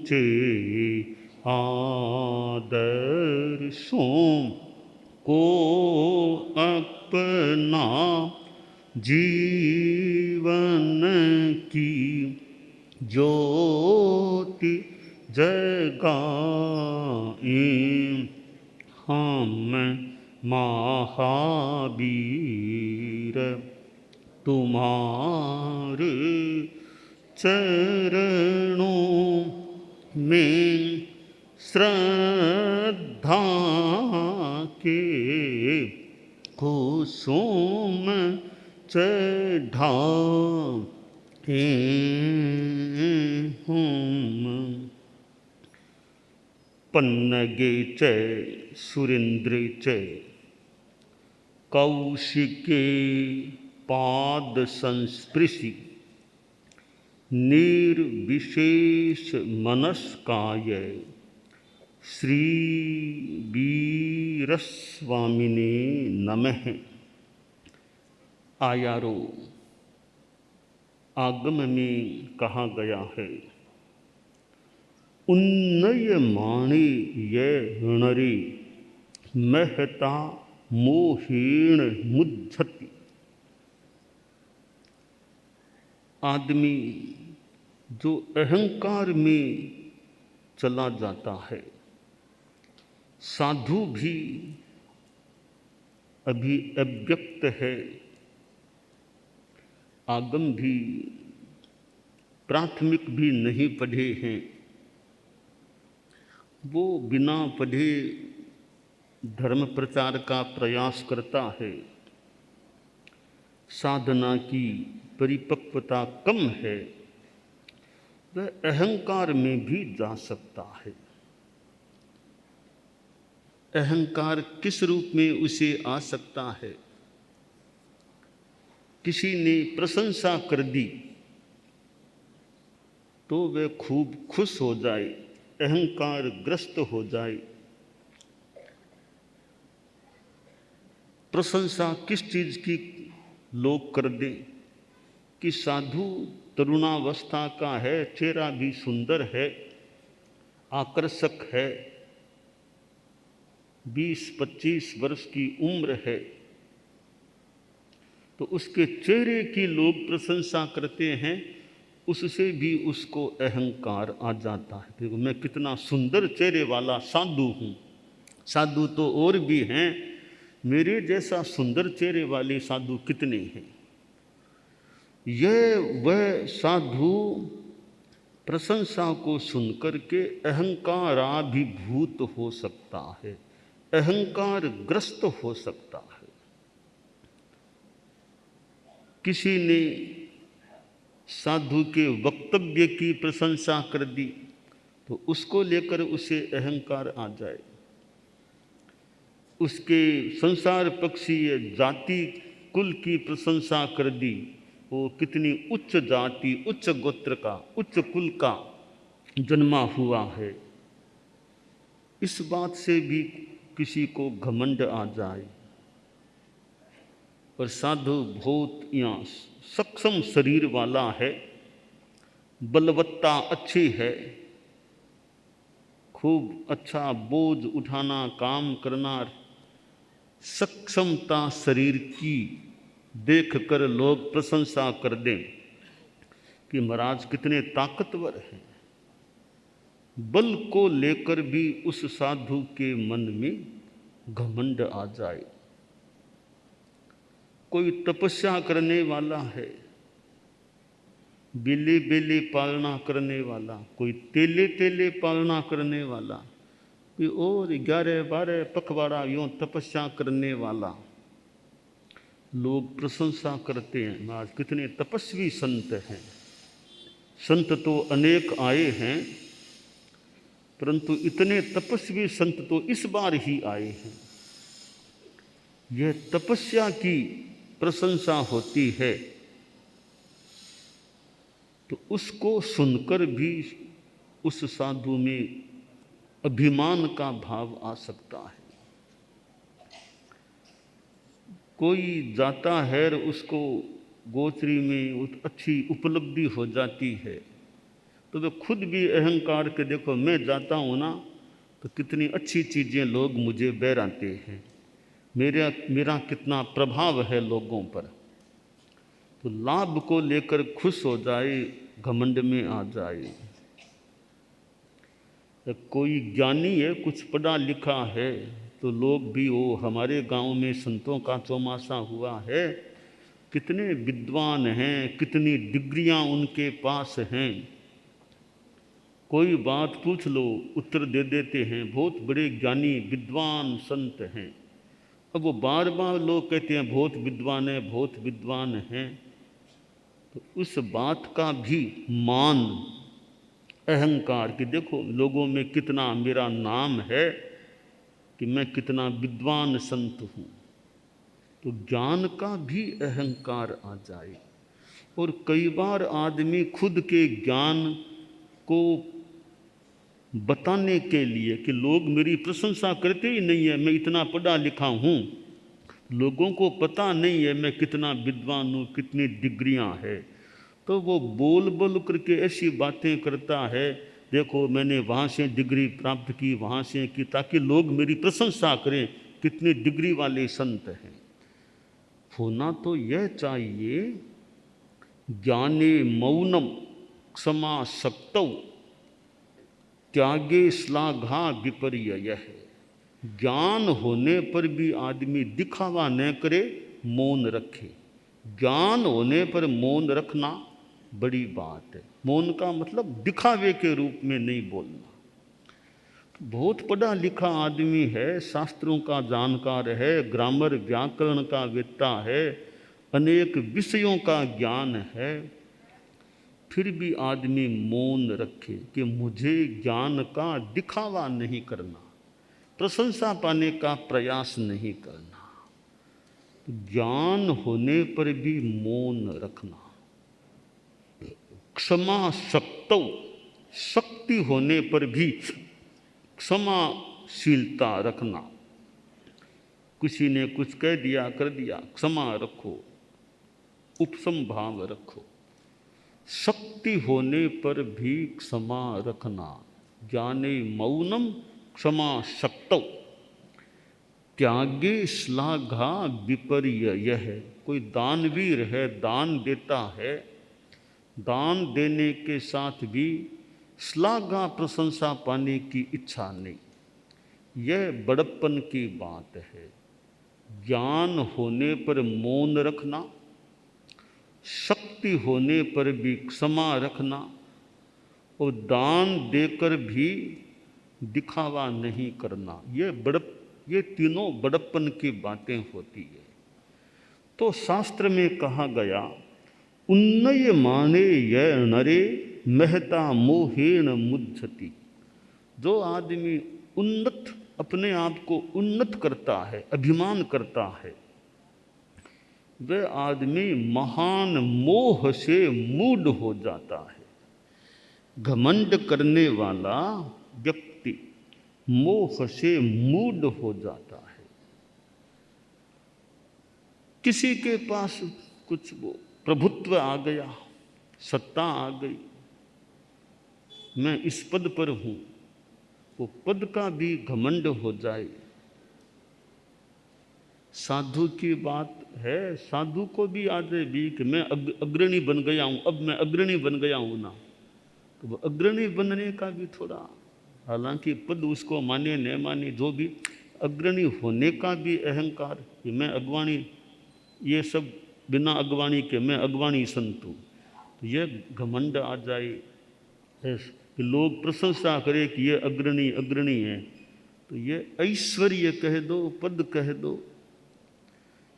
ऊंचे आदर्शों को अपना जीवन की ज्योति जगाएं हम महावीर तुम्हारे चरणों में श्रद्धा के कुसुम चढ़ाते हम। पन्नगे च सुरेंद्रे च कौशिके पाद संस्पृशि निर्विशेष मनस्काय श्री वीरस्वामिने नमः। आयारो आगम में कहा गया है, उन्नयमाणे ये नरे महता मोहेण मुद्धति। आदमी जो अहंकार में चला जाता है, साधु भी अभी अव्यक्त है, आगम भी प्राथमिक भी नहीं पढ़े हैं, वो बिना पढ़े धर्म प्रचार का प्रयास करता है। साधना की परिपक्वता कम है, वह अहंकार में भी जा सकता है। अहंकार किस रूप में उसे आ सकता है? किसी ने प्रशंसा कर दी तो वह खूब खुश हो जाए, अहंकार ग्रस्त हो जाए। प्रशंसा किस चीज की लोग कर दें कि साधु तरुणावस्था का है, चेहरा भी सुंदर है, आकर्षक है, 20-25 वर्ष की उम्र है, तो उसके चेहरे की लोग प्रशंसा करते हैं, उससे भी उसको अहंकार आ जाता है। देखो मैं कितना सुंदर चेहरे वाला साधु हूँ। साधु तो और भी हैं, मेरे जैसा सुंदर चेहरे वाले साधु कितने हैं। यह वह साधु प्रशंसा को सुनकर के अहंकाराभिभूत हो सकता है, अहंकार ग्रस्त हो सकता है। किसी ने साधु के वक्तव्य की प्रशंसा कर दी तो उसको लेकर उसे अहंकार आ जाए। उसके संसार पक्षीय जाति कुल की प्रशंसा कर दी, वो कितनी उच्च जाति, उच्च गोत्र का, उच्च कुल का जन्मा हुआ है, इस बात से भी किसी को घमंड आ जाए। और साधु बहुत यहाँ सक्षम शरीर वाला है, बलवत्ता अच्छी है, खूब अच्छा बोझ उठाना, काम करना, सक्षमता शरीर की देखकर लोग प्रशंसा कर दें कि महाराज कितने ताकतवर हैं। बल को लेकर भी उस साधु के मन में घमंड आ जाए। कोई तपस्या करने वाला है, बेले बेले पालना करने वाला, कोई तेले तेले पालना करने वाला, कोई और 11-12 पखवाड़ा यूँ तपस्या करने वाला, लोग प्रशंसा करते हैं महाराज कितने तपस्वी संत हैं। संत तो अनेक आए हैं, परंतु इतने तपस्वी संत तो इस बार ही आए हैं। यह तपस्या की प्रशंसा होती है, तो उसको सुनकर भी उस साधु में अभिमान का भाव आ सकता है। कोई जाता है और उसको गोचरी में अच्छी उपलब्धि हो जाती है, तो वे खुद भी अहंकार के देखो मैं जाता हूँ ना तो कितनी अच्छी चीज़ें लोग मुझे बहराते हैं, मेरा मेरा कितना प्रभाव है लोगों पर। तो लाभ को लेकर खुश हो जाए, घमंड में आ जाए। कोई ज्ञानी है, कुछ पढ़ा लिखा है, तो लोग भी वो हमारे गांव में संतों का चौमासा हुआ है, कितने विद्वान हैं, कितनी डिग्रियां उनके पास हैं, कोई बात पूछ लो उत्तर दे देते हैं, बहुत बड़े ज्ञानी विद्वान संत हैं। अब वो बार बार लोग कहते हैं बहुत विद्वान है, बहुत विद्वान हैं, तो उस बात का भी मान अहंकार कि देखो लोगों में कितना मेरा नाम है, कि मैं कितना विद्वान संत हूँ, तो ज्ञान का भी अहंकार आ जाए। और कई बार आदमी खुद के ज्ञान को बताने के लिए कि लोग मेरी प्रशंसा करते ही नहीं है, मैं इतना पढ़ा लिखा हूँ, लोगों को पता नहीं है मैं कितना विद्वान हूँ, कितनी डिग्रियाँ हैं, तो वो बोल बोल करके ऐसी बातें करता है, देखो मैंने वहाँ से डिग्री प्राप्त की, वहाँ से की, ताकि लोग मेरी प्रशंसा करें कितनी डिग्री वाले संत हैं। होना तो यह चाहिए ज्ञाने मौनम क्षमा शक्तौ त्यागे श्लाघा विपर्यय है। ज्ञान होने पर भी आदमी दिखावा न करे, मौन रखे। ज्ञान होने पर मौन रखना बड़ी बात है। मौन का मतलब दिखावे के रूप में नहीं बोलना। बहुत पढ़ा लिखा आदमी है, शास्त्रों का जानकार है, ग्रामर व्याकरण का वेत्ता है, अनेक विषयों का ज्ञान है, फिर भी आदमी मौन रखे कि मुझे ज्ञान का दिखावा नहीं करना, प्रशंसा पाने का प्रयास नहीं करना। ज्ञान होने पर भी मौन रखना। क्षमा शक्तौ, शक्ति होने पर भी क्षमाशीलता रखना। किसी ने कुछ कह दिया कर दिया, क्षमा रखो, उपशम भाव रखो। शक्ति होने पर भी क्षमा रखना। ज्ञाने मौनम क्षमा शक्तौ त्यागे श्लाघा विपर्यय है। कोई दानवीर है, दान देता है, दान देने के साथ भी श्लाघा प्रशंसा पाने की इच्छा नहीं, यह बड़प्पन की बात है। ज्ञान होने पर मौन रखना, शक्ति होने पर भी क्षमा रखना, और दान देकर भी दिखावा नहीं करना, ये तीनों बड़प्पन की बातें होती है। तो शास्त्र में कहा गया उन्नय माने य नरे महता मोहेण मुद्धति। जो आदमी उन्नत, अपने आप को उन्नत करता है, अभिमान करता है, वह आदमी महान मोह से मूढ़ हो जाता है। घमंड करने वाला व्यक्ति मोह से मूढ़ हो जाता है। किसी के पास कुछ वो प्रभुत्व आ गया, सत्ता आ गई, मैं इस पद पर हूँ, वो पद का भी घमंड हो जाए। साधु की बात है, साधु को भी आ जाए भी कि मैं अग्रणी बन गया हूँ, अब मैं अग्रणी बन गया हूँ ना, तो वो अग्रणी बनने का भी थोड़ा, हालांकि पद उसको माने न माने, जो भी अग्रणी होने का भी अहंकार कि मैं अगवानी, ये सब बिना अगवानी के मैं अगवानी संत हूँ, तो यह घमंड आ जाए कि लोग प्रशंसा करें कि ये अग्रणी अग्रणी है, तो ये ऐश्वर्य कह दो, पद कह दो,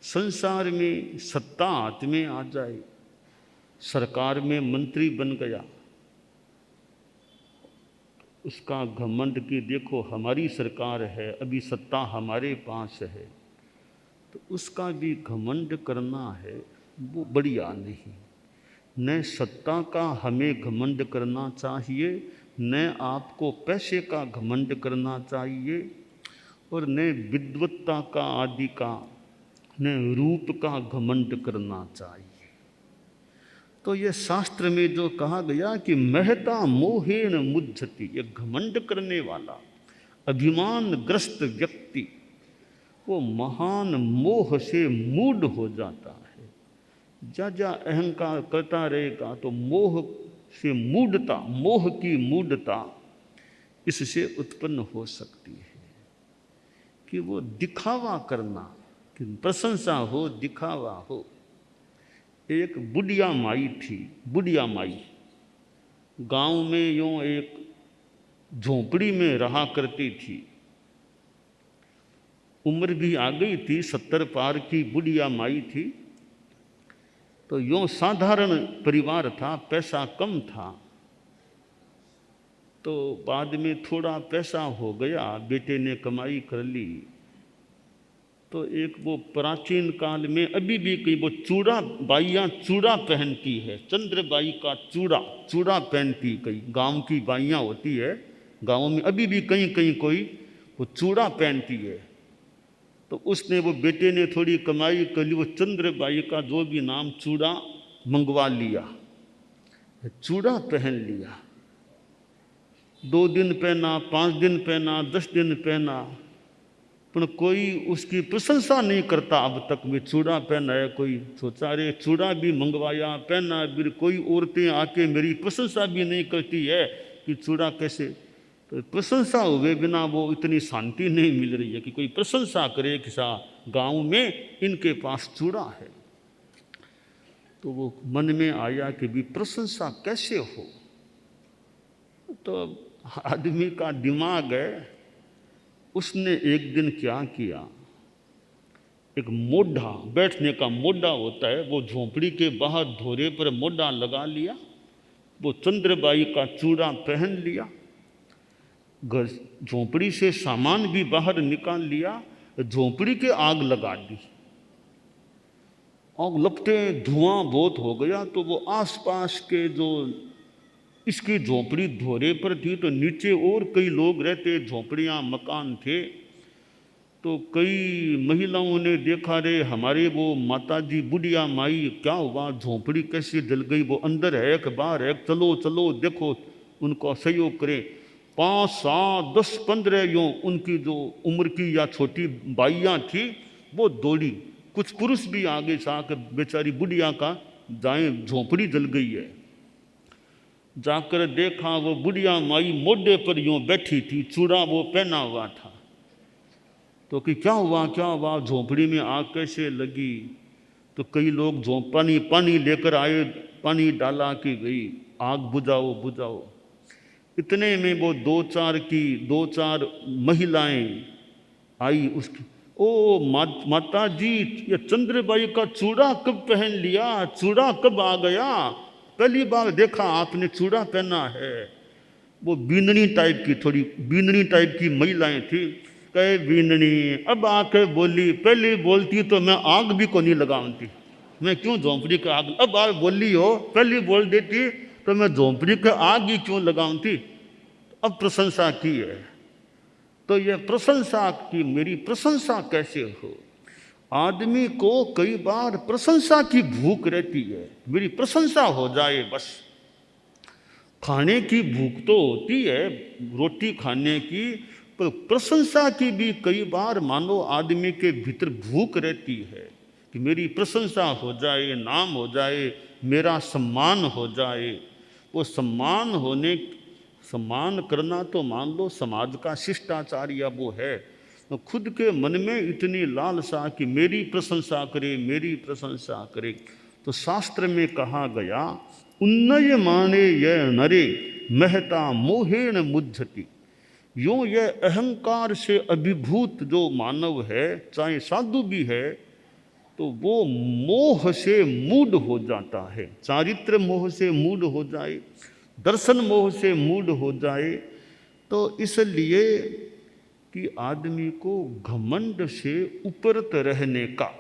संसार में सत्ता हाथ में आ जाए, सरकार में मंत्री बन गया, उसका घमंड कि देखो हमारी सरकार है, अभी सत्ता हमारे पास है, तो उसका भी घमंड करना है, वो बढ़िया नहीं। न सत्ता का हमें घमंड करना चाहिए, न आपको पैसे का घमंड करना चाहिए, और न विद्वत्ता का आदि का, न रूप का घमंड करना चाहिए। तो ये शास्त्र में जो कहा गया कि महता मोहेन मुद्धति, ये घमंड करने वाला अभिमान ग्रस्त व्यक्ति वो महान मोह से मूढ़ हो जाता है। जा जा अहंकार करता रहेगा तो मोह से मूढ़ता, मोह की मूढ़ता इससे उत्पन्न हो सकती है कि वो दिखावा करना, कि प्रशंसा हो, दिखावा हो। एक बुढ़िया माई थी, बुढ़िया माई गांव में यूं एक झोंपड़ी में रहा करती थी। उम्र भी आ गई थी, 70 पार की बुढ़िया माई थी। तो यूं साधारण परिवार था, पैसा कम था। तो बाद में थोड़ा पैसा हो गया, बेटे ने कमाई कर ली। तो एक वो प्राचीन काल में अभी भी कई वो चूड़ा, बाइयाँ चूड़ा पहनती है, चंद्रबाई का चूड़ा, चूड़ा पहनती। कई गांव की बाइयाँ होती है, गाँव में अभी भी कहीं कहीं कोई वो चूड़ा पहनती है। तो उसने, वो बेटे ने थोड़ी कमाई कर ली, वो चंद्रबाई का जो भी नाम चूड़ा मंगवा लिया, चूड़ा पहन लिया। 2 दिन पहना, 5 दिन पहना, 10 दिन पहना, पर कोई उसकी प्रशंसा नहीं करता। अब तक भी चूड़ा पहना है, कोई सोचा अरे चूड़ा भी मंगवाया, पहना, फिर कोई औरतें आके मेरी प्रशंसा भी नहीं करती है कि चूड़ा कैसे। तो प्रशंसा हुए बिना वो इतनी शांति नहीं मिल रही है कि कोई प्रशंसा करे कि सा गाँव में इनके पास चूड़ा है। तो वो मन में आया कि भी प्रशंसा कैसे हो। तो आदमी का दिमाग है, उसने एक दिन क्या किया, एक मोढ़ा, बैठने का मोढ़ा होता है, वो झोंपड़ी के बाहर धोरे पर मोढ़ा लगा लिया, वो चंद्रबाई का चूड़ा पहन लिया, झोंपड़ी से सामान भी बाहर निकाल लिया, झोंपड़ी के आग लगा दी। आग लगते धुआं बहुत हो गया। तो वो आसपास के जो इसकी झोंपड़ी धोरे पर थी, तो नीचे और कई लोग रहते, झोंपड़ियाँ मकान थे। तो कई महिलाओं ने देखा, रे हमारे वो माताजी बुढ़िया माई क्या हुआ, झोंपड़ी कैसे जल गई, वो अंदर है कि बाहर है, चलो चलो देखो, उनको सहयोग करें। 5, 7, 10, 15 यूँ उनकी जो उम्र की या छोटी बाइयाँ थी वो दौड़ी। कुछ पुरुष भी आगे सा कि बेचारी बुढ़िया का जाए, झोंपड़ी जल गई है। जाकर देखा, वो बुढ़िया माई मोढ़े पर यूँ बैठी थी, चूड़ा वो पहना हुआ था। तो कि क्या हुआ क्या हुआ, झोंपड़ी में आग कैसे लगी। तो कई लोग पानी लेकर आए, पानी डाला कि गई आग बुझाओ बुझाओ। इतने में वो 2-4 महिलाएं आई उसकी, ओ माता जी, ये चंद्रबाई का चूड़ा कब पहन लिया, चूड़ा कब आ गया, पहली बार देखा आपने चूड़ा पहना है। वो बीननी टाइप की, थोड़ी बीननी टाइप की महिलाएं थी। कहे बीननी अब आके बोली, पहले बोलती तो मैं आग भी को नहीं लगाती, मैं क्यों झोंपड़ी का आग, अब आप बोली हो, पहले बोल देती तो मैं झोंपड़ी का आग ही क्यों लगाती। अब प्रशंसा की है। तो यह प्रशंसा की, मेरी प्रशंसा कैसे हो। आदमी को कई बार प्रशंसा की भूख रहती है, मेरी प्रशंसा हो जाए बस। खाने की भूख तो होती है, रोटी खाने की, पर प्रशंसा की भी कई बार मानो आदमी के भीतर भूख रहती है कि मेरी प्रशंसा हो जाए, नाम हो जाए, मेरा सम्मान हो जाए। वो सम्मान करना तो मान लो समाज का शिष्टाचार या वो है, तो खुद के मन में इतनी लालसा कि मेरी प्रशंसा करे, मेरी प्रशंसा करे। तो शास्त्र में कहा गया, उन्नय माने यह नरे महता मोहेन मुद्धति। यूँ यह अहंकार से अभिभूत जो मानव है, चाहे साधु भी है, तो वो मोह से मूढ़ हो जाता है। चारित्र मोह से मूढ़ हो जाए, दर्शन मोह से मूढ़ हो जाए। तो इसलिए कि आदमी को घमंड से उपरत रहने का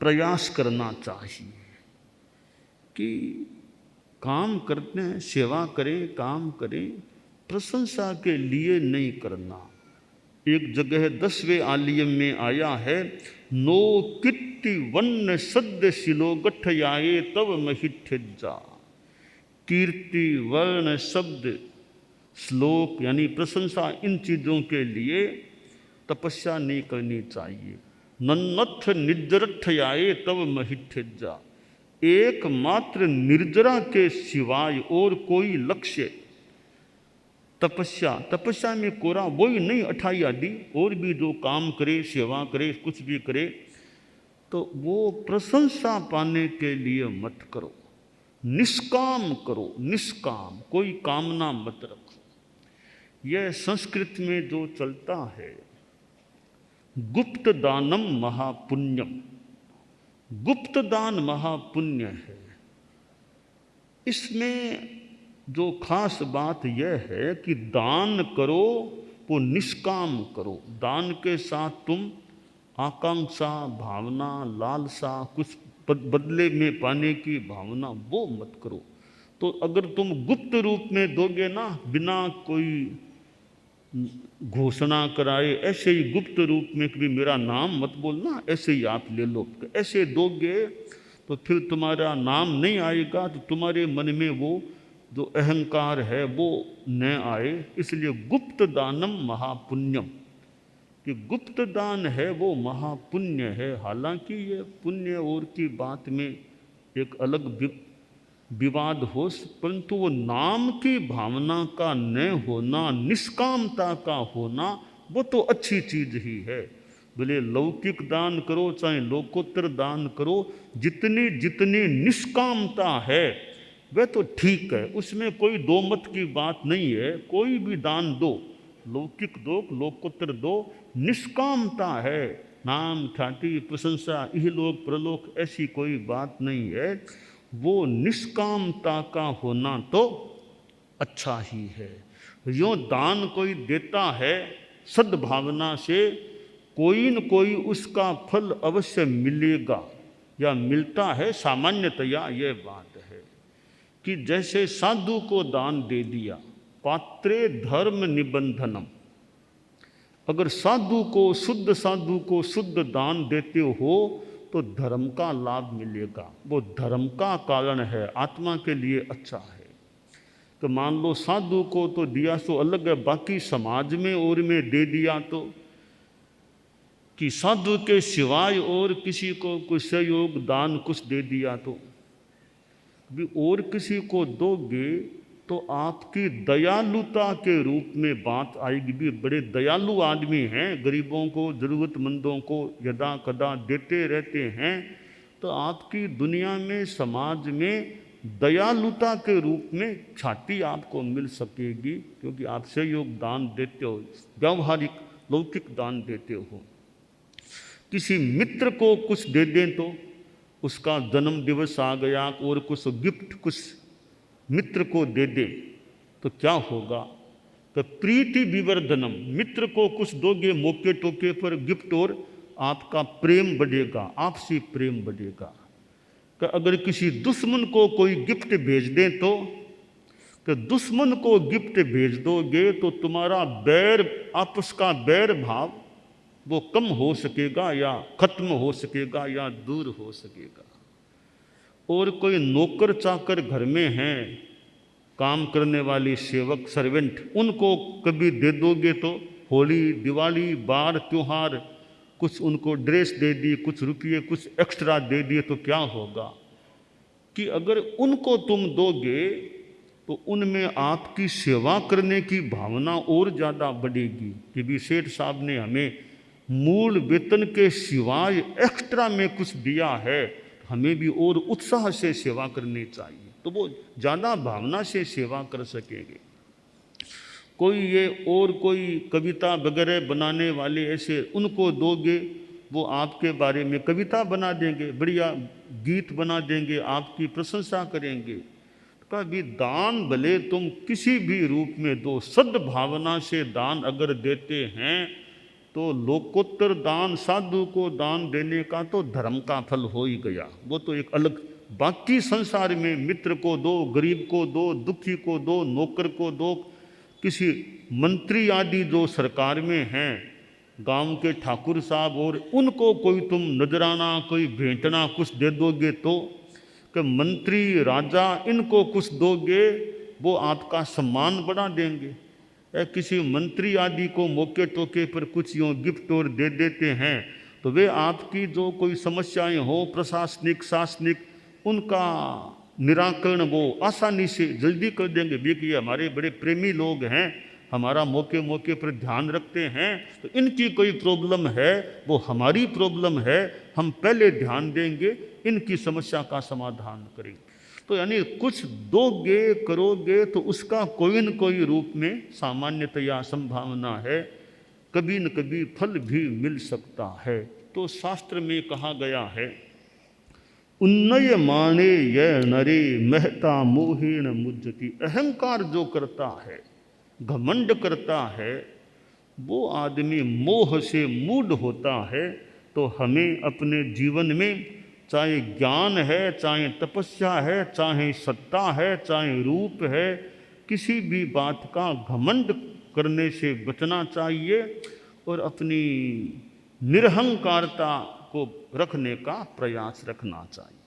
प्रयास करना चाहिए कि काम करते हैं, सेवा करें, काम करें, प्रशंसा के लिए नहीं करना। एक जगह 10वें आलियम में आया है, नो किट कीर्ति वन्न सद्य शिलो गठयाए तब महिठ्यजा। कीर्ति वर्ण शब्द श्लोक यानी प्रशंसा, इन चीज़ों के लिए तपस्या नहीं करनी चाहिए। नन्नथ निर्जरठयाए तब महिठ्यजा। एकमात्र निर्जरा के सिवाय और कोई लक्ष्य तपस्या में कोरा वही नहीं, अठाई आदि और भी जो काम करे, सेवा करे, कुछ भी करे, तो वो प्रशंसा पाने के लिए मत करो, निष्काम करो, निष्काम, कोई कामना मत रखो। यह संस्कृत में जो चलता है, गुप्त दानम महापुण्यम, गुप्त दान महापुण्य है। इसमें जो खास बात यह है कि दान करो वो निष्काम करो। दान के साथ तुम आकांक्षा, भावना, लालसा, कुछ बदले में पाने की भावना, वो मत करो। तो अगर तुम गुप्त रूप में दोगे ना, बिना कोई घोषणा कराए, ऐसे ही गुप्त रूप में कि मेरा नाम मत बोलना, ऐसे ही आप ले लो, ऐसे दोगे तो फिर तुम्हारा नाम नहीं आएगा, तो तुम्हारे मन में वो जो अहंकार है वो न आए। इसलिए गुप्त दानम महापुण्यम, कि गुप्त दान है वो महापुण्य है। हालांकि ये पुण्य और की बात में एक अलग विवाद हो, परंतु वो नाम की भावना का न होना, निष्कामता का होना, वो तो अच्छी चीज ही है। बोले लौकिक दान करो चाहे लोकोत्तर दान करो, जितनी जितनी निष्कामता है वह तो ठीक है, उसमें कोई दो मत की बात नहीं है। कोई भी दान दो, लौकिक दो, लोकोत्तर दो, निष्कामता है। नाम ख्याति प्रशंसा इहलोक प्रलोक ऐसी कोई बात नहीं है। वो निष्कामता का होना तो अच्छा ही है। यो दान कोई देता है सद्भावना से, कोई न कोई उसका फल अवश्य मिलेगा या मिलता है सामान्यतया। ये बात है कि जैसे साधु को दान दे दिया, पात्रे धर्म निबंधनम, अगर साधु को शुद्ध दान देते हो तो धर्म का लाभ मिलेगा, वो धर्म का कारण है, आत्मा के लिए अच्छा है। तो मान लो साधु को तो दिया सो अलग है, बाकी समाज में और में दे दिया तो, कि साधु के सिवाय और किसी को कुछ सहयोग दान कुछ दे दिया तो भी और किसी को दोगे तो आपकी दयालुता के रूप में बात आएगी। भी बड़े दयालु आदमी हैं, गरीबों को, ज़रूरतमंदों को यदा कदा देते रहते हैं, तो आपकी दुनिया में, समाज में दयालुता के रूप में छाती आपको मिल सकेगी, क्योंकि आप सहयोग दान देते हो, व्यावहारिक लौकिक दान देते हो। किसी मित्र को कुछ दे दें तो उसका जन्म दिवस आ गया और कुछ गिफ्ट कुछ मित्र को दे दे तो क्या होगा? तो प्रीति विवर्धनम, मित्र को कुछ दोगे मौके टोके पर गिफ्ट और आपका प्रेम बढ़ेगा, आपसी प्रेम बढ़ेगा। कि अगर किसी दुश्मन को कोई गिफ्ट भेज दें तो दुश्मन को गिफ्ट भेज दोगे तो तुम्हारा बैर, आपस का बैर भाव वो कम हो सकेगा या खत्म हो सकेगा या दूर हो सकेगा। और कोई नौकर चाकर घर में हैं, काम करने वाली सेवक सर्वेंट, उनको कभी दे दोगे तो होली दिवाली बार त्योहार कुछ उनको ड्रेस दे दी, कुछ रुपये कुछ एक्स्ट्रा दे दिए तो क्या होगा कि अगर उनको तुम दोगे तो उनमें आपकी सेवा करने की भावना और ज़्यादा बढ़ेगी। कि भी सेठ साहब ने हमें मूल वेतन के सिवाय एक्स्ट्रा में कुछ दिया है, हमें भी और उत्साह से सेवा करनी चाहिए, तो वो ज़्यादा भावना से सेवा कर सकेंगे। कोई ये और कोई कविता वगैरह बनाने वाले ऐसे, उनको दोगे वो आपके बारे में कविता बना देंगे, बढ़िया गीत बना देंगे, आपकी प्रशंसा करेंगे। कभी दान भले तुम किसी भी रूप में दो, सद्भावना से दान अगर देते हैं तो लोकोत्तर दान, साधु को दान देने का तो धर्म का फल हो ही गया, वो तो एक अलग। बाकी संसार में मित्र को दो, गरीब को दो, दुखी को दो, नौकर को दो, किसी मंत्री आदि जो सरकार में हैं गांव के ठाकुर साहब और उनको कोई तुम नजराना कोई भेंटना कुछ दे दोगे तो, कि मंत्री राजा इनको कुछ दोगे वो आपका सम्मान बढ़ा देंगे। या किसी मंत्री आदि को मौके टोके पर कुछ यूँ गिफ्ट और दे देते हैं तो वे आपकी जो कोई समस्याएं हो प्रशासनिक शासनिक उनका निराकरण वो आसानी से जल्दी कर देंगे। वे कि हमारे बड़े प्रेमी लोग हैं, हमारा मौके मौके पर ध्यान रखते हैं, तो इनकी कोई प्रॉब्लम है वो हमारी प्रॉब्लम है, हम पहले ध्यान देंगे, इनकी समस्या का समाधान करेंगे। तो यानी कुछ दोगे करोगे तो उसका कोई न कोई रूप में सामान्यतया संभावना है, कभी न कभी फल भी मिल सकता है। तो शास्त्र में कहा गया है, उन्नय माने यह नरे महता मोहिण मुज्जति। अहंकार जो करता है, घमंड करता है, वो आदमी मोह से मूढ़ होता है। तो हमें अपने जीवन में चाहे ज्ञान है, चाहे तपस्या है, चाहे सत्ता है, चाहे रूप है, किसी भी बात का घमंड करने से बचना चाहिए और अपनी निरहंकारता को रखने का प्रयास रखना चाहिए।